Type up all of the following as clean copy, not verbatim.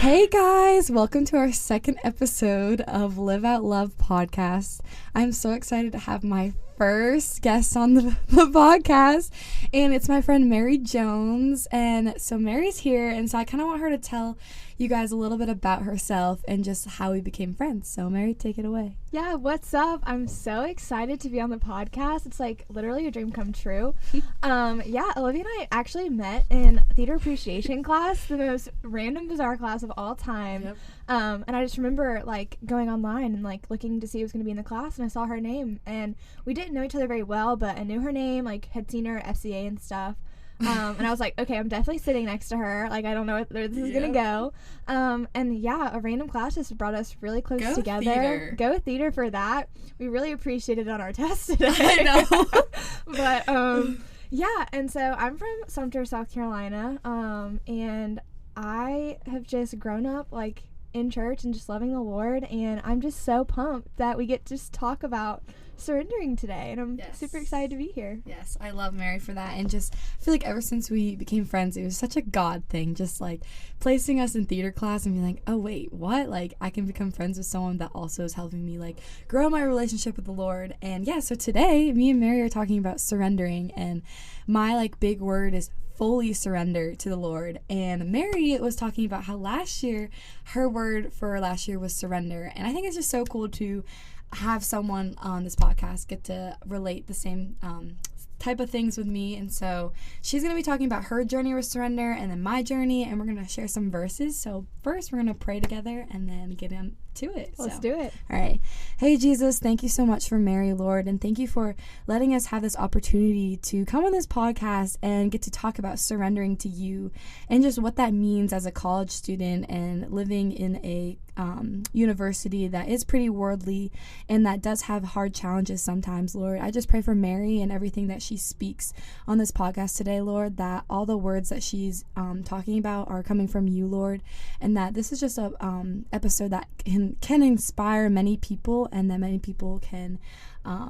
Hey guys, welcome to our second episode of Liv Out Love podcast. I'm so excited to have my first guest on the podcast, and it's my friend Mary Jones. And so Mary's here, and so I kind of want her to tell you guys a little bit about herself and just how we became friends. So Mary, take it away. Yeah, what's up? I'm so excited to be on the podcast. It's like literally a dream come true. Yeah, Olivia and I actually met in theater appreciation class, the most random, bizarre class of all time. Yep. And I just remember like going online and like looking to see who was going to be in the class, and I saw her name, and we didn't know each other very well, but I knew her name, like had seen her at FCA and stuff. And I was like, okay, I'm definitely sitting next to her. Like, I don't know where this is going to go. And yeah, a random class just brought us really close together. Theater. Go theater for that. We really appreciated it on our test today. I know. But, yeah, and so I'm from Sumter, South Carolina. And I have just grown up, like, in church and just loving the Lord. And I'm just so pumped that we get to just talk about surrendering today, and I'm super excited to be here. Yes, I love Mary for that, and just I feel like ever since we became friends, it was such a God thing, just like placing us in theater class and being like, oh wait, what? Like I can become friends with someone that also is helping me like grow my relationship with the Lord. And yeah, so today me and Mary are talking about surrendering, and my like big word is fully surrender to the Lord. And Mary was talking about how last year her word for last year was surrender, and I think it's just so cool to have someone on this podcast get to relate the same type of things with me. And so she's going to be talking about her journey with surrender and then my journey, and we're going to share some verses. So first we're going to pray together and then get into it. Let's do it. All right. Hey, Jesus, thank you so much for Mary, Lord, and thank you for letting us have this opportunity to come on this podcast and get to talk about surrendering to you and just what that means as a college student and living in a university that is pretty worldly and that does have hard challenges sometimes, Lord. I just pray for Mary and everything that she speaks on this podcast today, Lord, that all the words that she's talking about are coming from you, Lord, and that this is just a episode that can inspire many people, and that many people can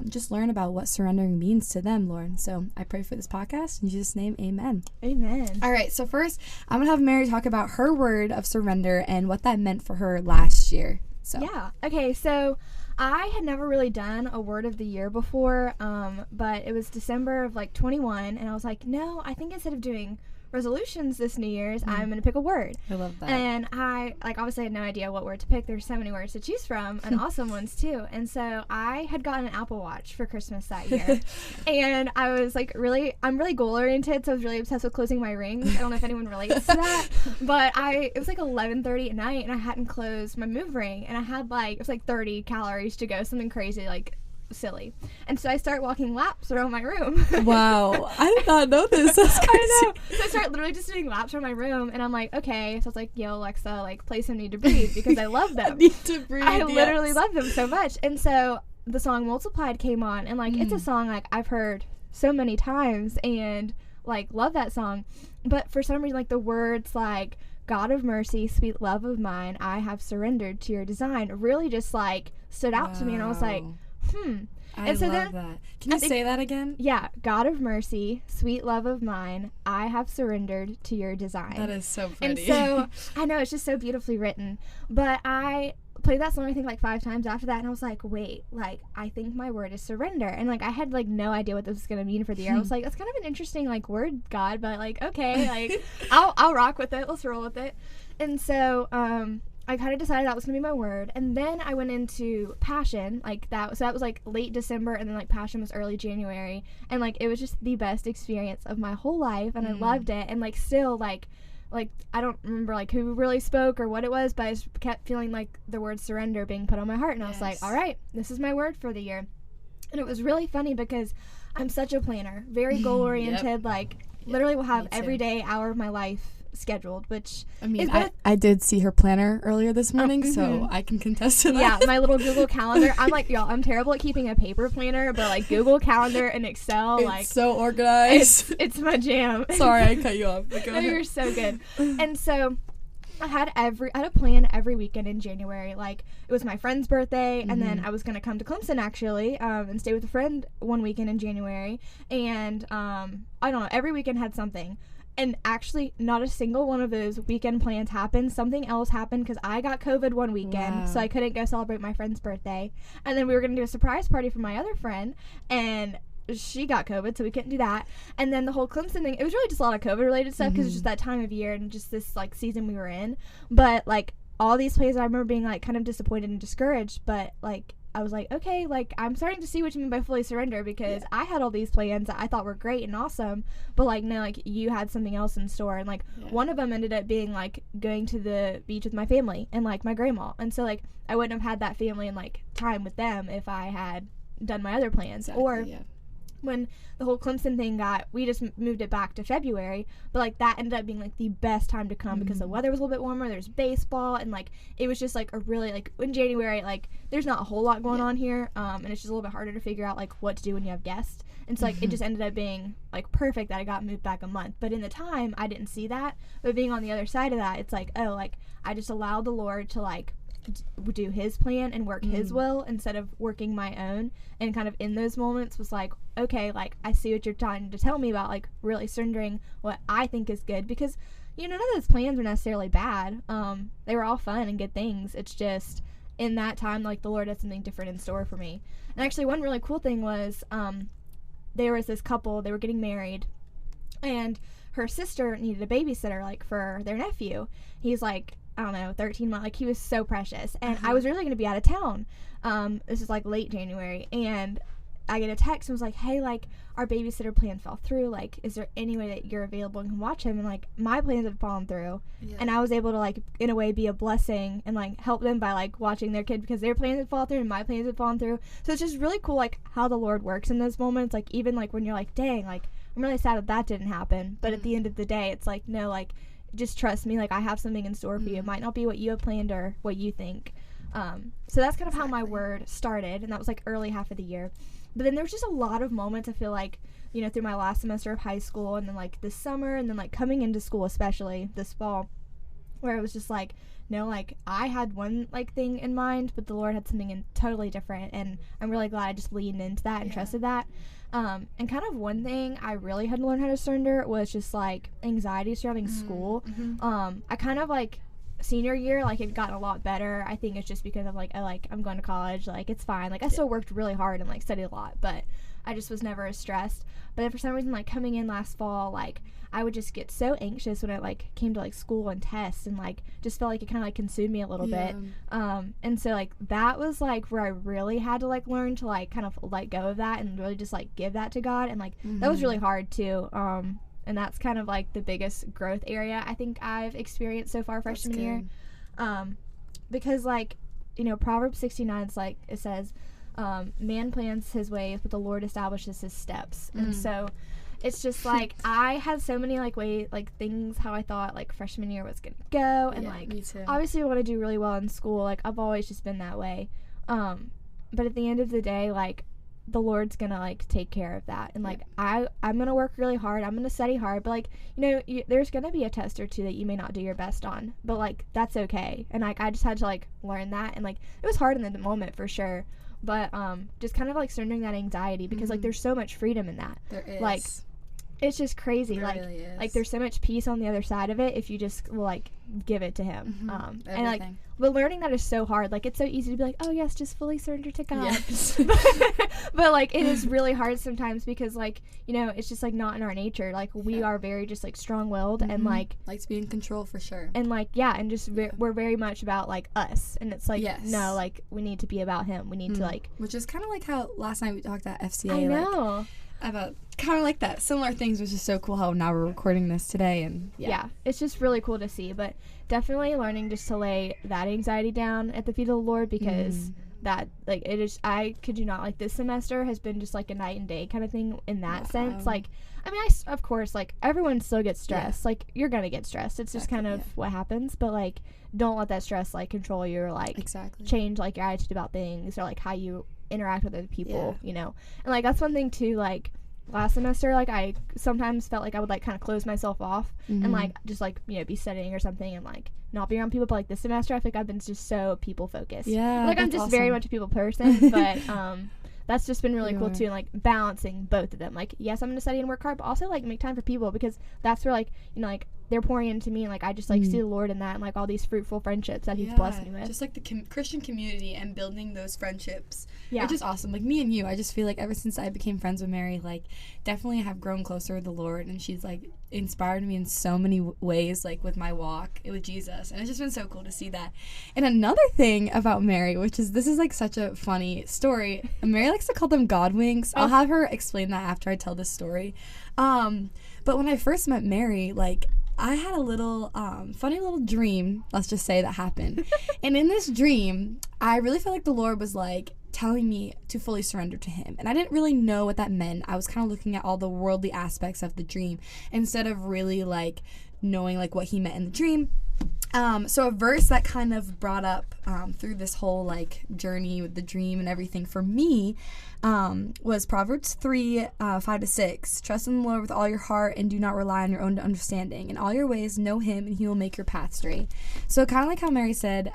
just learn about what surrendering means to them, Lord. So I pray for this podcast in Jesus' name, amen. Amen. All right, so first I'm gonna have Mary talk about her word of surrender and what that meant for her last year. So yeah, okay, so I had never really done a word of the year before, but it was December of like 21, and I was like, no, I think instead of doing resolutions this New Year's, I'm going to pick a word. I love that. And I, like, obviously had no idea what word to pick. There's so many words to choose from, and awesome ones, too. And so I had gotten an Apple Watch for Christmas that year. And I was, like, I'm really goal-oriented, so I was really obsessed with closing my rings. I don't know if anyone relates to that. But it was, like, 11:30 at night, and I hadn't closed my move ring. And I had, like, it was, like, 30 calories to go, something crazy, like, silly. And so I start walking laps around my room. Wow. I did not know this. That's crazy. I know. So I start literally just doing laps around my room, and I'm like, okay. So I was like, yo, Alexa, like, play some Need to Breathe, because I love them. Need to Breathe, I literally love them so much. And so the song Multiplied came on, and like it's a song like I've heard so many times and like love that song. But for some reason, like the words like God of mercy, sweet love of mine, I have surrendered to your design really just like stood out to me, and I was like, I love that. Can you say that again? Yeah. God of mercy, sweet love of mine, I have surrendered to your design. That is so pretty. And so, I know, it's just so beautifully written. But I played that song, I think, like 5 times after that, and I was like, wait, like, I think my word is surrender. And, like, I had, like, no idea what this was going to mean for the year. I was like, that's kind of an interesting, like, word, God, but, like, okay, like, I'll rock with it. Let's roll with it. And so, I kind of decided that was going to be my word. And then I went into Passion, like that. So that was like late December, and then like Passion was early January. And like it was just the best experience of my whole life, and I loved it. And like still like I don't remember like who really spoke or what it was, but I just kept feeling like the word surrender being put on my heart. And I was like, all right, this is my word for the year. And it was really funny because I'm such a planner, very goal oriented, like literally will have every day hour of my life scheduled, which I mean, I did see her planner earlier this morning, so I can contest to that. Yeah, my little Google Calendar. I'm like, y'all, I'm terrible at keeping a paper planner, but like Google Calendar and Excel, it's like so organized. It's my jam. Sorry, I cut you off. No, you're so good. And so I had a plan every weekend in January. Like, it was my friend's birthday, and then I was going to come to Clemson, actually, and stay with a friend one weekend in January. And, I don't know, every weekend had something. And actually, not a single one of those weekend plans happened. Something else happened because I got COVID one weekend, so I couldn't go celebrate my friend's birthday. And then we were going to do a surprise party for my other friend, and she got COVID, so we couldn't do that. And then the whole Clemson thing, it was really just a lot of COVID-related stuff because it's just that time of year and just this, like, season we were in. But, like, all these plays, I remember being, like, kind of disappointed and discouraged, but, like, I was like, okay, like, I'm starting to see what you mean by fully surrender, because I had all these plans that I thought were great and awesome, but, like, no, like, you had something else in store. And, like, one of them ended up being, like, going to the beach with my family and, like, my grandma. And so, like, I wouldn't have had that family and, like, time with them if I had done my other plans. Or when the whole Clemson thing we just moved it back to February, but, like, that ended up being, like, the best time to come because the weather was a little bit warmer, there's baseball, and, like, it was just, like, a really, like, in January, like, there's not a whole lot going on here, and it's just a little bit harder to figure out, like, what to do when you have guests, and so, like, it just ended up being, like, perfect that I got moved back a month. But in the time, I didn't see that, but being on the other side of that, it's like, oh, like, I just allowed the Lord to, like, do his plan and work his will instead of working my own. And kind of in those moments was like, okay, like, I see what you're trying to tell me about, like, really surrendering what I think is good, because, you know, none of those plans were necessarily bad. They were all fun and good things. It's just in that time, like, the Lord had something different in store for me. And actually one really cool thing was there was this couple, they were getting married, and her sister needed a babysitter, like, for their nephew. He's like, I don't know, 13 months, like, he was so precious, and I was really going to be out of town. This is, like, late January, and I get a text and was like, hey, like, our babysitter plan fell through, like, is there any way that you're available and can watch him? And, like, my plans had fallen through, and I was able to, like, in a way be a blessing and, like, help them by, like, watching their kid, because their plans had fallen through and my plans had fallen through. So it's just really cool, like, how the Lord works in those moments, like, even, like, when you're like, dang, like, I'm really sad that didn't happen, but at the end of the day, it's like, no, like, just trust me, like, I have something in store for you. It might not be what you have planned or what you think. So that's kind of how my word started, and that was, like, early half of the year. But then there was just a lot of moments, I feel like, you know, through my last semester of high school, and then, like, this summer, and then, like, coming into school, especially this fall, where it was just like, no, like, I had one, like, thing in mind, but the Lord had something totally different, and I'm really glad I just leaned into that and trusted that. And kind of one thing I really had to learn how to surrender was just, like, anxiety surrounding school. I kind of, like, senior year, like, it got a lot better. I think it's just because of, like, I'm going to college, like, it's fine. Like, I still worked really hard and, like, studied a lot, but I just was never as stressed. But then for some reason, like, coming in last fall, like, I would just get so anxious when it, like, came to, like, school and tests, and, like, just felt like it kind of, like, consumed me a little bit. And so, like, that was, like, where I really had to, like, learn to, like, kind of let go of that and really just, like, give that to God. And, like, that was really hard too. And that's kind of, like, the biggest growth area I think I've experienced so far freshman year. Because, like, you know, Proverbs 69, it's like, it says, man plans his ways, but the Lord establishes his steps. And so it's just, like, I had so many, like, things how I thought, like, freshman year was gonna go. And, like, obviously I want to do really well in school. Like, I've always just been that way. But at the end of the day, like, the Lord's gonna, like, take care of that. And, like, I'm gonna work really hard, I'm gonna study hard, but, like, you know, there's gonna be a test or two that you may not do your best on, but, like, that's okay. And, like, I just had to, like, learn that. And, like, it was hard in the moment for sure, but just kind of, like, surrendering that anxiety, because like, there's so much freedom in that. There is, like, it's just crazy. It really is. Like, there's so much peace on the other side of it if you just will, like, give it to him. And, like, but learning that is so hard. Like, it's so easy to be like, oh yes, just fully surrender to God. Yes. But like, it is really hard sometimes, because, like, you know, it's just, like, not in our nature. Like, we are very just, like, strong-willed and like to be in control for sure. And, like, and just we're very much about, like, us, and it's like, no, like, we need to be about him. We need to, like, which is kind of like how last night we talked at FCA. I know. Like, about kind of like that, similar things, which is so cool how now we're recording this today. And it's just really cool to see. But definitely learning just to lay that anxiety down at the feet of the Lord, because that, like, it is, I kid you not, like, this semester has been just, like, a night and day kind of thing in that sense. Like, I mean, of course, like, everyone still gets stressed. Like, you're gonna get stressed, it's just kind of what happens. But, like, don't let that stress, like, control you, or, like, change, like, your attitude about things, or, like, how you interact with other people, you know. And, like, that's one thing too, like, last semester, like, I sometimes felt like I would, like, kind of close myself off and, like, just, like, you know, be studying or something and, like, not be around people. But, like, this semester I think I've been just so people focused. Like, I'm just very much a people person. But that's just been really cool too, and like balancing both of them. Like, yes, I'm gonna study and work hard, but also like make time for people, because that's where like, you know, like they're pouring into me, and like I just like see the Lord in that, and like all these fruitful friendships that He's blessed me with. Just like the Christian community and building those friendships. Yeah, which is awesome. Like me and you, I just feel like ever since I became friends with Mary, like definitely have grown closer with the Lord, and she's like inspired me in so many ways, like with my walk with Jesus, and it's just been so cool to see that. And another thing about Mary, which is, this is like such a funny story, Mary likes to call them God winks. I'll have her explain that after I tell this story. But when I first met Mary, like I had a little funny little dream, let's just say, that happened. And in this dream, I really felt like the Lord was like telling me to fully surrender to Him. And I didn't really know what that meant. I was kind of looking at all the worldly aspects of the dream instead of really like knowing like what He meant in the dream. So a verse that kind of brought up through this whole like journey with the dream and everything for me was Proverbs 3, 5-6. Trust in the Lord with all your heart and do not rely on your own understanding. In all your ways know Him, and He will make your path straight. So kind of like how Mary said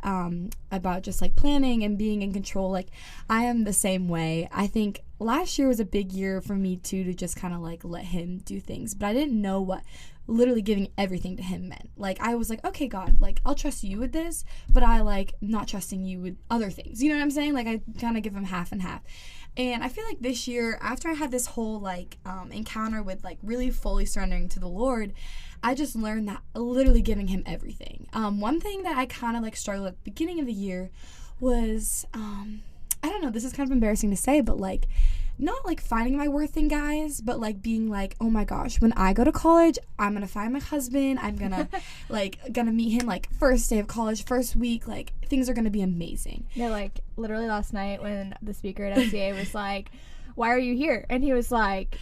about just like planning and being in control, like I am the same way. I think last year was a big year for me too, to just kind of like let Him do things, but I didn't know what literally giving everything to Him meant. Like I was like, okay, God, like I'll trust you with this, but I like not trusting you with other things, you know what I'm saying? Like I kind of give Him half and half. And I feel like this year, after I had this whole like encounter with like really fully surrendering to the Lord, I just learned that literally giving Him everything. One thing that I kind of like struggled at the beginning of the year was I don't know, this is kind of embarrassing to say, but like not like finding my worth in guys, but like being like, oh my gosh, when I go to college, I'm gonna find my husband, I'm gonna gonna meet him like first day of college, first week, like things are gonna be amazing. No, like literally last night when the speaker at FCA was like, why are you here? And he was like,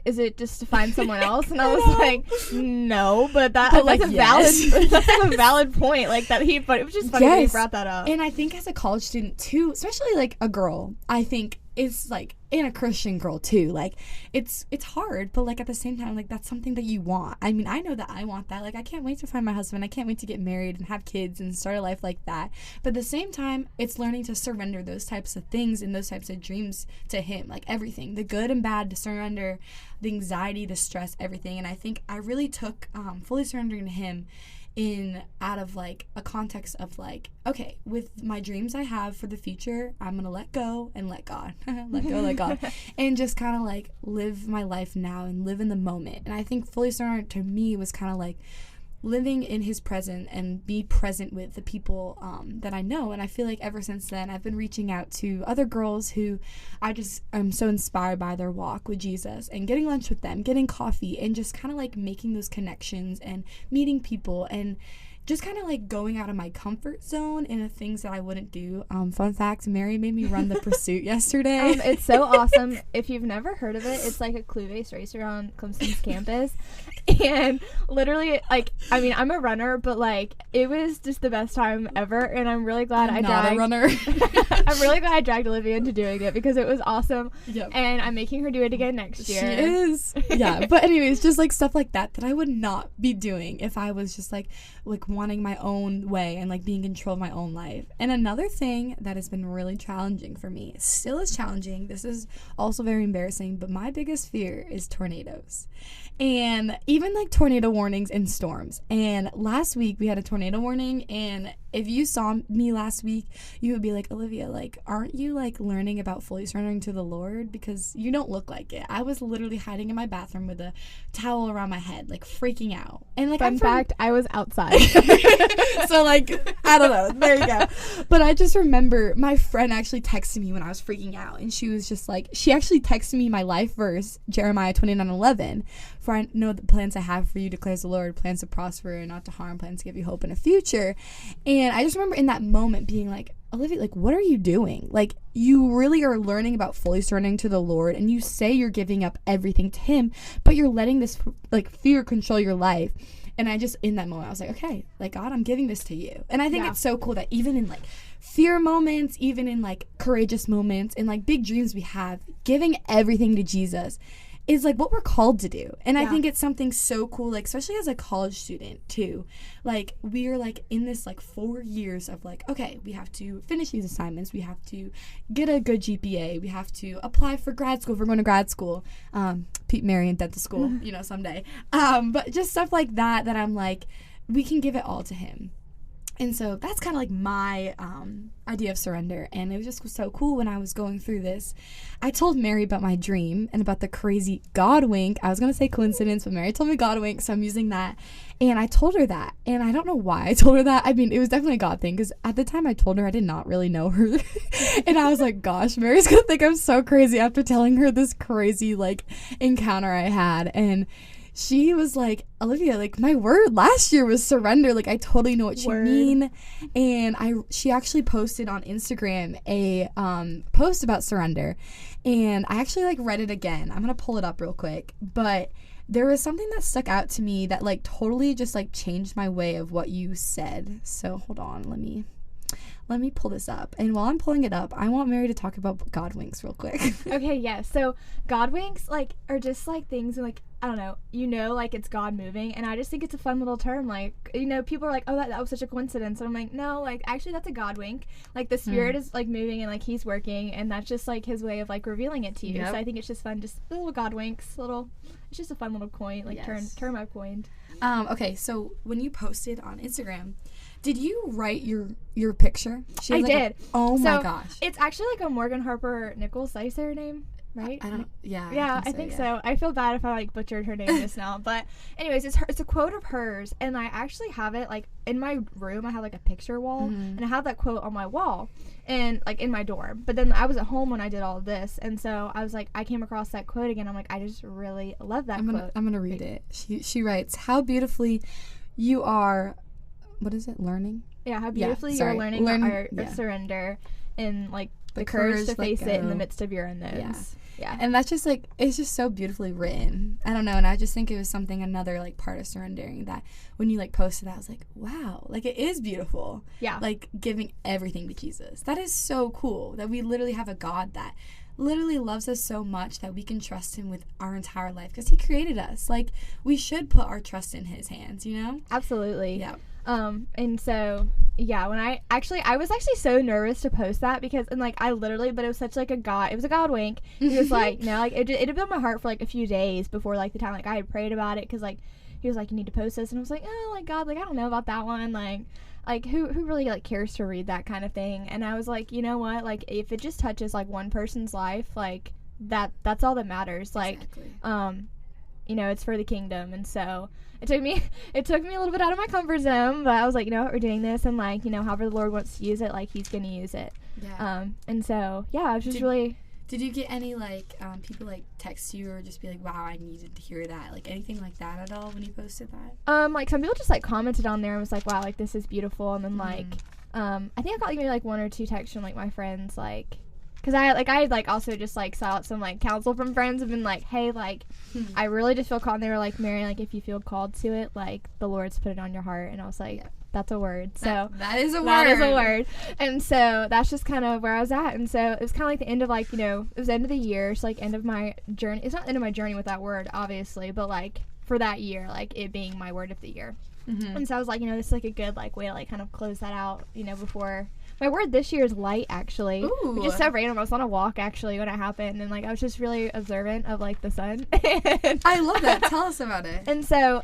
is it just to find someone else? And I was like, no, but that's a valid point. Like that but it was just funny that he brought that up. And I think as a college student too, especially like a girl, I think it's like, and a Christian girl too, like it's hard, but like at the same time, like that's something that you want. I mean, I know that I want that. Like I can't wait to find my husband. I can't wait to get married and have kids and start a life like that. But at the same time, it's learning to surrender those types of things and those types of dreams to Him, like everything, the good and bad, to surrender, the anxiety, the stress, everything. And I think I really took fully surrendering to Him out of like a context of like, okay, with my dreams I have for the future, I'm gonna let go and let God let God and just kind of like live my life now and live in the moment. And I think fully surrender to me was kind of like living in His presence and be present with the people that I know. And I feel like ever since then, I've been reaching out to other girls who I'm so inspired by their walk with Jesus, and getting lunch with them, getting coffee, and just kind of like making those connections and meeting people, and just kind of like going out of my comfort zone in the things that I wouldn't do. Fun fact, Mary made me run the pursuit yesterday. It's so awesome. If you've never heard of it, it's like a clue-based racer on Clemson's campus. And literally, like, I mean, I'm a runner, but like, it was just the best time ever. And I'm really glad I'm not a runner. I'm really glad I dragged Olivia into doing it, because it was awesome. Yep. And I'm making her do it again next year. She is. Yeah. But anyways, just like stuff like that I would not be doing if I was just like wanting my own way and like being in control of my own life. And another thing that has been really challenging for me, still is challenging, this is also very embarrassing, but my biggest fear is tornadoes. And even like tornado warnings and storms. And last week we had a tornado warning, and if you saw me last week, you would be like, Olivia, like, aren't you like learning about fully surrendering to the Lord? Because you don't look like it. I was literally hiding in my bathroom with a towel around my head, like freaking out. And like, fun fact, I was outside. So like, I don't know, there you go. But I just remember my friend actually texted me when I was freaking out, and she was just like, she actually texted me my life verse, Jeremiah 29:11. For I know the plans I have for you, declares the Lord, plans to prosper and not to harm, plans to give you hope in a future. And I just remember in that moment being like, Olivia, like, what are you doing? Like, you really are learning about fully surrendering to the Lord, and you say you're giving up everything to Him, but you're letting this like fear control your life. And I just, in that moment, I was like, okay, like, God, I'm giving this to you. And I think it's so cool that even in like fear moments, even in like courageous moments, and like big dreams we have, giving everything to Jesus is like what we're called to do. And I Yeah. think it's something so cool, like especially as a college student too. Like we are like in this like 4 years of like, okay, we have to finish these assignments, we have to get a good GPA, we have to apply for grad school if we're going to grad school, Pete Marion dental school, you know, someday. But just stuff like that I'm like, we can give it all to him. And so that's kind of like my idea of surrender. And it was just so cool when I was going through this. I told Mary about my dream and about the crazy God wink. I was going to say coincidence, but Mary told me God wink, so I'm using that. And I told her that. And I don't know why I told her that. I mean, it was definitely a God thing because at the time I told her I did not really know her. And I was like, gosh, Mary's going to think I'm so crazy after telling her this crazy like encounter I had. And she was like, Olivia, like my word last year was surrender. Like I totally know what you mean. And she actually posted on Instagram a post about surrender. And I actually like read it again. I'm gonna pull it up real quick. But there was something that stuck out to me that like totally just like changed my way of what you said. So hold on, let me pull this up. And while I'm pulling it up, I want Mary to talk about God winks real quick. Okay, yeah. So God winks like are just like things like, I don't know, you know, like it's God moving, and I just think it's a fun little term. Like, you know, people are like, oh, that was such a coincidence, and I'm like, no, like actually that's a God wink. Like the Spirit is like moving and like He's working, and that's just like His way of like revealing it to you. Yep. So I think it's just fun, just little God winks, it's just a fun little coin, like term I've coined. Okay, so when you posted on Instagram, did you write your picture? I did. Oh so my gosh. It's actually like a Morgan Harper Nichols. Did I say her name right? I don't. Yeah. Yeah, I think so. I feel bad if I like butchered her name just now, but anyways, it's a quote of hers, and I actually have it like in my room. I have like a picture wall, and I have that quote on my wall, and like in my dorm. But then I was at home when I did all of this, and so I was like, I came across that quote again. I'm like, I just really love that quote. I'm gonna read it. She writes, "How beautifully you are." What is it? Learning. Yeah, how beautifully you're learning the art of surrender, and like the courage to face it in the midst of your unknowns. Yeah. And that's just like, it's just so beautifully written. I don't know, and I just think it was something, another like part of surrendering, that when you like posted that, I was like, wow, like it is beautiful. Yeah. Like giving everything to Jesus. That is so cool that we literally have a God that literally loves us so much that we can trust Him with our entire life because He created us. Like we should put our trust in His hands, you know? Absolutely. Yeah. And so yeah, when I was actually so nervous to post that because, and like I literally, but it was such like it was a God wink. He was like, no, like it had been in my heart for like a few days before like the time like I had prayed about it, because like he was like, you need to post this, and I was like, oh, like God, like I don't know about that one, like who really like cares to read that kind of thing. And I was like, you know what, like if it just touches like one person's life, like that's all that matters. Like Exactly. You know, it's for the kingdom. And so it took me a little bit out of my comfort zone, but I was like, you know what, we're doing this, and like, you know, however the Lord wants to use it, like He's gonna use it. Yeah. And so yeah, I was just really. Did you get any like people like text you or just be like, wow, I needed to hear that, like anything like that at all when you posted that? Like some people just like commented on there and was like, wow, like this is beautiful. And then like I think I got like maybe like one or two texts from like my friends, like because I also just like sought out some like counsel from friends and been like, hey, like I really just feel called, and they were like, Mary, like if you feel called to it, like the Lord's put it on your heart. And I was like, that's a word. So that is a word. That is a word. And so that's just kind of where I was at. And so it was kind of like the end of like, you know, it was the end of the year, so like end of my journey. It's not the end of my journey with that word, obviously, but like for that year, like it being my word of the year. And so I was like, you know, this is like a good like way to like kind of close that out, you know, before. My word this year is light, actually. Ooh. Which is so random. I was on a walk, actually, when it happened, and, like, I was just really observant of, like, the sun. I love that. Tell us about it. And so,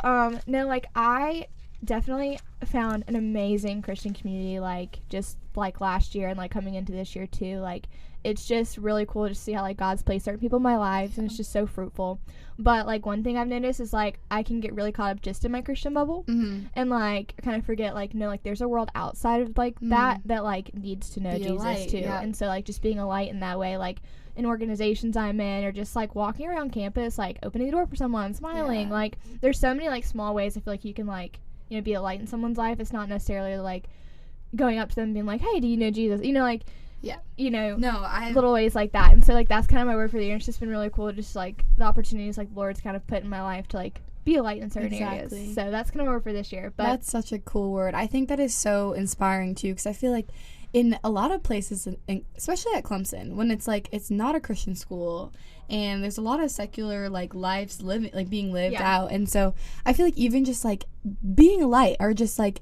no, like, I definitely found an amazing Christian community, like, just, like, last year and, like, coming into this year, too. Like, it's just really cool to see how, like, God's placed certain people in my lives, and it's just so fruitful. But, like, one thing I've noticed is, like, I can get really caught up just in my Christian bubble and, like, kind of forget, like, no, like, there's a world outside of, like, that, like, needs to know Jesus, too. Yeah. And so, like, just being a light in that way, like, in organizations I'm in, or just, like, walking around campus, like, opening the door for someone, smiling. Like, there's so many, like, small ways I feel like you can, like, you know, be a light in someone's life. It's not necessarily, like, going up to them and being like, hey, do you know Jesus? You know, like, you know, little ways like that. And so, like, that's kind of my word for the year. It's just been really cool, just, like, the opportunities, like, the Lord's kind of put in my life to, like, be a light in certain areas. So that's kind of my word for this year. But that's such a cool word. I think that is so inspiring, too, because I feel like in a lot of places, especially at Clemson, when it's like it's not a Christian school and there's a lot of secular like lives being lived out, and so I feel like even just like being a light or just like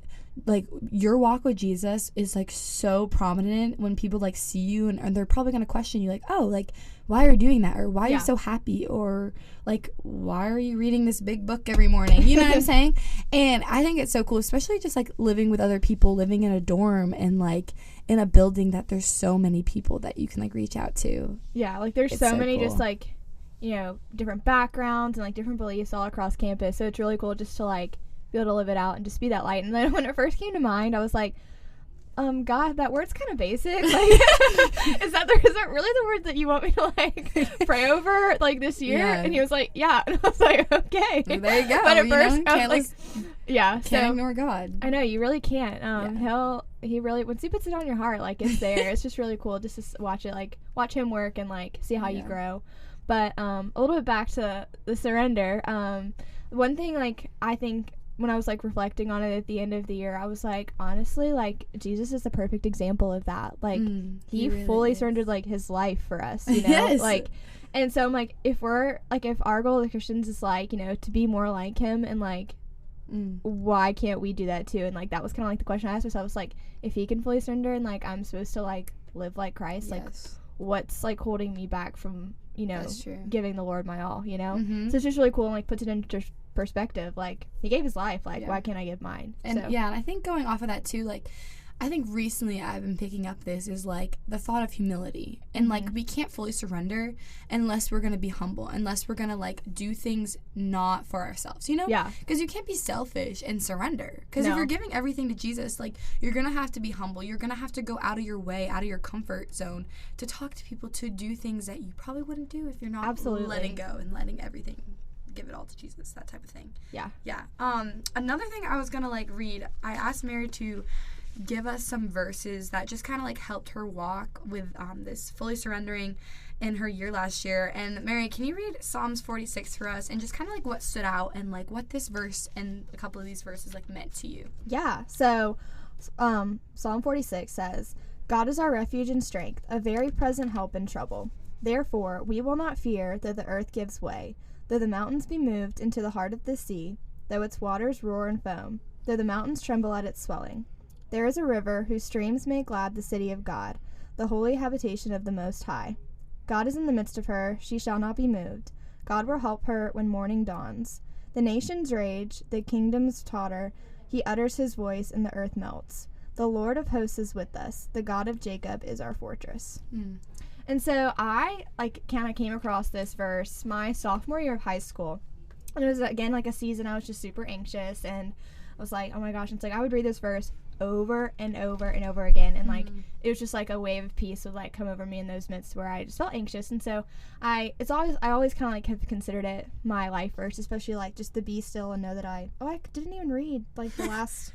your walk with Jesus is like so prominent when people like see you, and they're probably gonna question you like, oh, like why are you doing that, or why are you so happy, or like why are you reading this big book every morning, you know what I'm saying? And I think it's so cool, especially just like living with other people, living in a dorm and like in a building that there's so many people that you can like reach out to. Yeah, like there's so many cool. Just like, you know, different backgrounds and like different beliefs all across campus, so it's really cool just to like be able to live it out and just be that light. And then when it first came to mind, I was like, God, that word's kind of basic. Like, is that really the word that you want me to like pray over like this year? Yeah. And he was like, yeah. And I was like, okay. Well, there you go. But at first, I was like, yeah. Can't ignore God. I know, you really can't. He really, once he puts it on your heart, like it's there. It's just really cool just to watch it, like watch him work and like see how you grow. But a little bit back to the surrender. One thing like I think when I was like reflecting on it at the end of the year, I was like, honestly, like Jesus is the perfect example of that. Like he really fully surrendered like his life for us, you know? Yes. Like, and so I'm like, if our goal as Christians is like, you know, to be more like him, and like why can't we do that too? And like that was kind of like the question I asked myself. I was like, if he can fully surrender and like I'm supposed to like live like Christ, like what's like holding me back from, you know, giving the Lord my all, you know? So it's just really cool and like puts it into perspective. Like he gave his life, like why can't I give mine? And and I think going off of that too, like I think recently I've been picking up this is like the thought of humility, and like we can't fully surrender unless we're gonna be humble, unless we're gonna like do things not for ourselves, you know? Because you can't be selfish and surrender, because if you're giving everything to Jesus, like you're gonna have to be humble. You're gonna have to go out of your way, out of your comfort zone to talk to people, to do things that you probably wouldn't do if you're not letting go and letting everything, give it all to Jesus, that type of thing. Another thing I was gonna like read, I asked Mary to give us some verses that just kind of like helped her walk with this fully surrendering in her year last year. And Mary, can you read Psalms 46 for us, and just kind of like what stood out and like what this verse and a couple of these verses like meant to you? So Psalm 46 says, God is our refuge and strength, a very present help in trouble. Therefore we will not fear, though the earth gives way, though the mountains be moved into the heart of the sea, though its waters roar and foam, though the mountains tremble at its swelling. There is a river whose streams make glad the city of God, the holy habitation of the Most High. God is in the midst of her, she shall not be moved. God will help her when morning dawns. The nations rage, the kingdoms totter, he utters his voice and the earth melts. The Lord of hosts is with us, the God of Jacob is our fortress. And so I like kind of came across this verse my sophomore year of high school. And it was again like a season I was just super anxious, and I was like, oh my gosh, it's like I would read this verse over and over and over again, and like it was just like a wave of peace would like come over me in those minutes where I just felt anxious. And so I always kind of like have considered it my life verse, especially like just to be still and know that I didn't even read like the last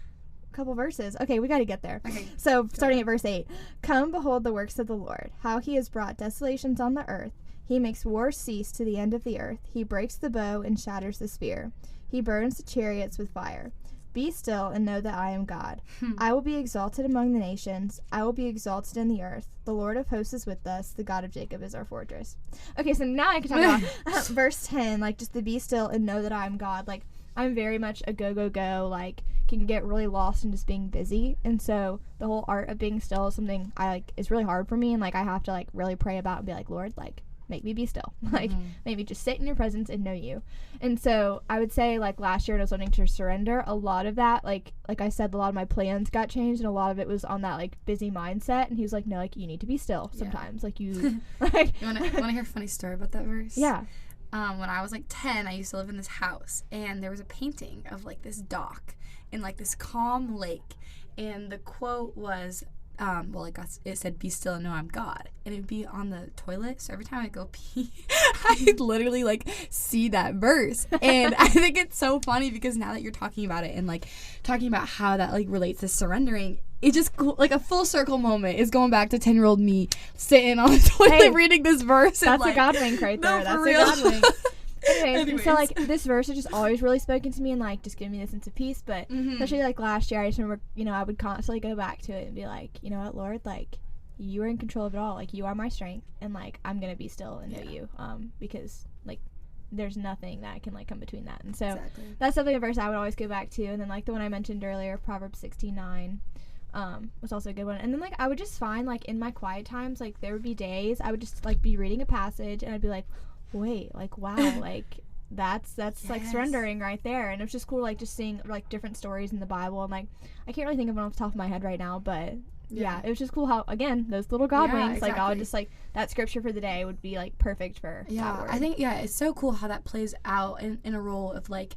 couple verses. Okay, we got to get there. Okay, so starting at verse 8, come behold the works of the Lord, how he has brought desolations on the earth. He makes war cease to the end of the earth. He breaks the bow and shatters the spear. He burns the chariots with fire. Be still and know that I am God. I will be exalted among the nations. I will be exalted in the earth. The Lord of hosts is with us. The God of Jacob is our fortress. Okay, so now I can talk about verse 10, like just to be still and know that I am God. Like I'm very much a go, like can get really lost in just being busy. And so the whole art of being still is something I like is really hard for me, and like I have to like really pray about and be like, Lord, like make me be still. Like maybe just sit in your presence and know you. And so I would say like last year when I was learning to surrender, a lot of that like I said, a lot of my plans got changed, and a lot of it was on that like busy mindset. And he was like, no, like you need to be still sometimes. Like you like you want to hear a funny story about that verse? Yeah. When I was like 10, I used to live in this house, and there was a painting of like this dock in like this calm lake, and the quote was it said, be still and know I'm God, and it'd be on the toilet. So every time I go pee, I'd literally like see that verse. And I think it's so funny because now that you're talking about it and like talking about how that like relates to surrendering, it just like a full circle moment is going back to 10-year-old me sitting on the toilet reading this verse. That's and, like, a God wink right there. No, that's real. A God wink. Anyways, Anyways. So, like, this verse has just always really spoken to me and, like, just given me this sense of peace. But especially, like, last year, I just remember, you know, I would constantly go back to it and be like, you know what, Lord, like, you are in control of it all. Like, you are my strength. And, like, I'm going to be still and know you. Because, like, there's nothing that can, like, come between that. And so that's definitely a verse I would always go back to. And then, like, the one I mentioned earlier, Proverbs 16:9. Was also a good one. And then, like, I would just find, like, in my quiet times, like, there would be days I would just, like, be reading a passage and I'd be like, wait, like, wow, like, that's like surrendering right there. And it was just cool, like, just seeing, like, different stories in the Bible. And, like, I can't really think of one off the top of my head right now, but yeah, it was just cool how, again, those little God winks, like, I would just, like, that scripture for the day would be, like, perfect for that word. I think, it's so cool how that plays out in a role of, like,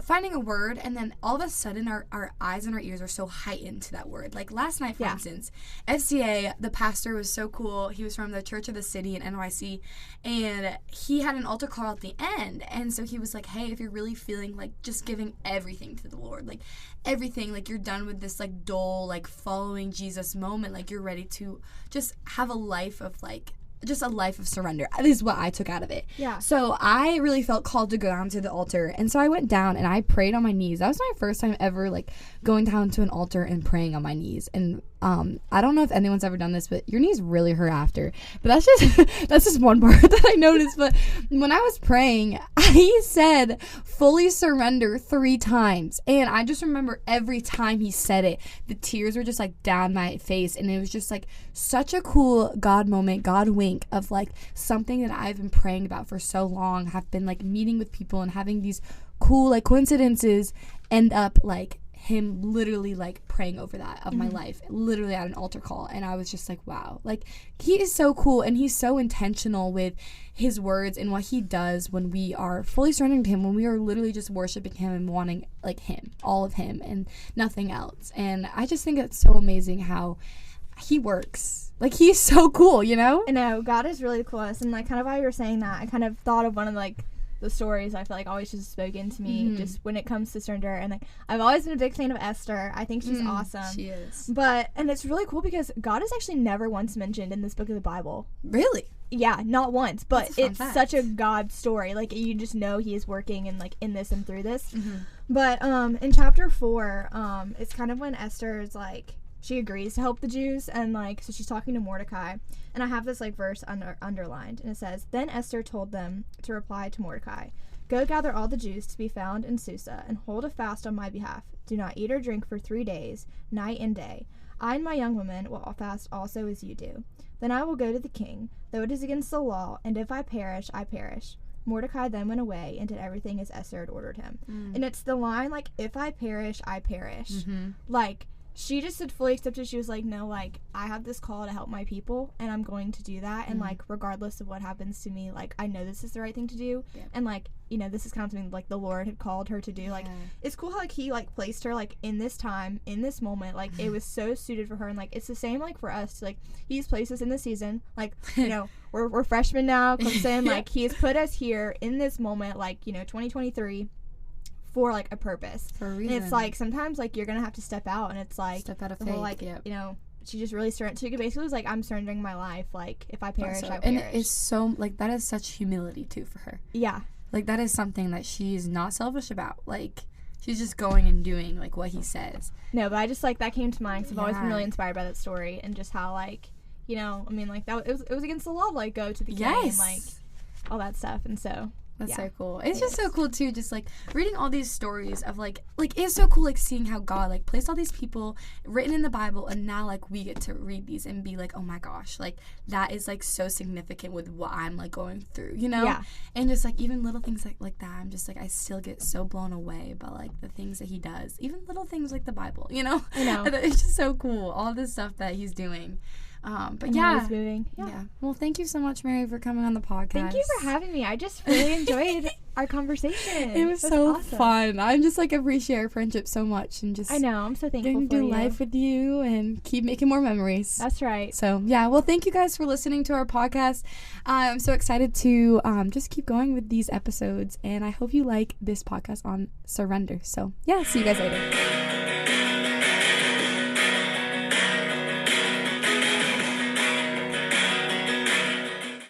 finding a word, and then all of a sudden our eyes and our ears are so heightened to that word. Like last night, for instance, FCA, the pastor was so cool. He was from the Church of the City in NYC, and he had an altar call at the end. And so he was like, hey, if you're really feeling like just giving everything to the Lord, like everything, like you're done with this like dull, like following Jesus moment, like you're ready to just have a life of like, just a life of surrender. That is what I took out of it. Yeah. So I really felt called to go down to the altar. And so I went down and I prayed on my knees. That was my first time ever, like, going down to an altar and praying on my knees. And I don't know if anyone's ever done this, but your knees really hurt after. But that's just one part that I noticed. But when I was praying, he said, fully surrender 3 times. And I just remember every time he said it, the tears were just, like, down my face. And it was just, like, such a cool God moment, God wink of, like, something that I've been praying about for so long. Have been, like, meeting with people and having these cool, like, coincidences end up, like, him literally like praying over that of my life, literally at an altar call. And I was just like, wow, like he is so cool, and he's so intentional with his words and what he does when we are fully surrendering to him, when we are literally just worshiping him and wanting like him, all of him and nothing else. And I just think it's so amazing how he works. Like, he's so cool, you know? I know, God is really the coolest. And like kind of while you were saying that, I kind of thought of one of like the stories I feel like always just spoken to me just when it comes to surrender. And like I've always been a big fan of Esther. I think she's awesome. She is. And it's really cool because God is actually never once mentioned in this book of the Bible. Really? Yeah, not once, but it's fact. such a God story. Like, you just know he is working and like in this and through this. But in chapter 4, it's kind of when Esther is like, she agrees to help the Jews, and like, so she's talking to Mordecai, and I have this like verse underlined, and it says, then Esther told them to reply to Mordecai, go gather all the Jews to be found in Susa, and hold a fast on my behalf. Do not eat or drink for 3 days, night and day. I and my young women will fast also as you do. Then I will go to the king, though it is against the law, and if I perish, I perish. Mordecai then went away and did everything as Esther had ordered him. And it's the line, like, if I perish, I perish. Like, she just had fully accepted. She was like, no, like, I have this call to help my people, and I'm going to do that. And, like, regardless of what happens to me, like, I know this is the right thing to do. And, like, you know, this is kind of something, like, the Lord had called her to do. Like, it's cool how, like, he, like, placed her, like, in this time, in this moment. Like, it was so suited for her. And, like, it's the same, like, for us. Like, he's placed us in this season. Like, you know, we're freshmen now, Clemson. Like, he has put us here in this moment, like, you know, 2023. For like a purpose, for a reason. And it's like sometimes like you're gonna have to step out, and it's like step out of the faith. whole, like, you know, she just really surrendered. She basically was like, I'm surrendering my life. Like, if I perish, I perish. And it's so like, that is such humility too for her. Yeah, like that is something that she's not selfish about. Like, she's just going and doing like what he says. No, but I just like that came to mind because I've always been really inspired by that story, and just how, like, you know, I mean, like, that it was against the law to like go to the king and like all that stuff. And so that's so cool. It's just so cool too, just like reading all these stories of like it's so cool, like seeing how God like placed all these people written in the Bible, and now like we get to read these and be like, oh my gosh, like that is like so significant with what I'm like going through, you know? Yeah. And just like even little things like that, I'm just like, I still get so blown away by like the things that he does, even little things like the Bible, you know? I know. It's just so cool, all this stuff that he's doing. But yeah. Well, thank you so much, Mary, for coming on the podcast. Thank you for having me. I just really enjoyed our conversation. It was so awesome. Fun. I'm just like appreciate our friendship so much, and just I know, I'm so thankful getting for to do you. life with you and keep making more memories. That's right. So yeah, well, thank you guys for listening to our podcast. I'm so excited to just keep going with these episodes, and I hope you like this podcast on surrender. So yeah, see you guys later.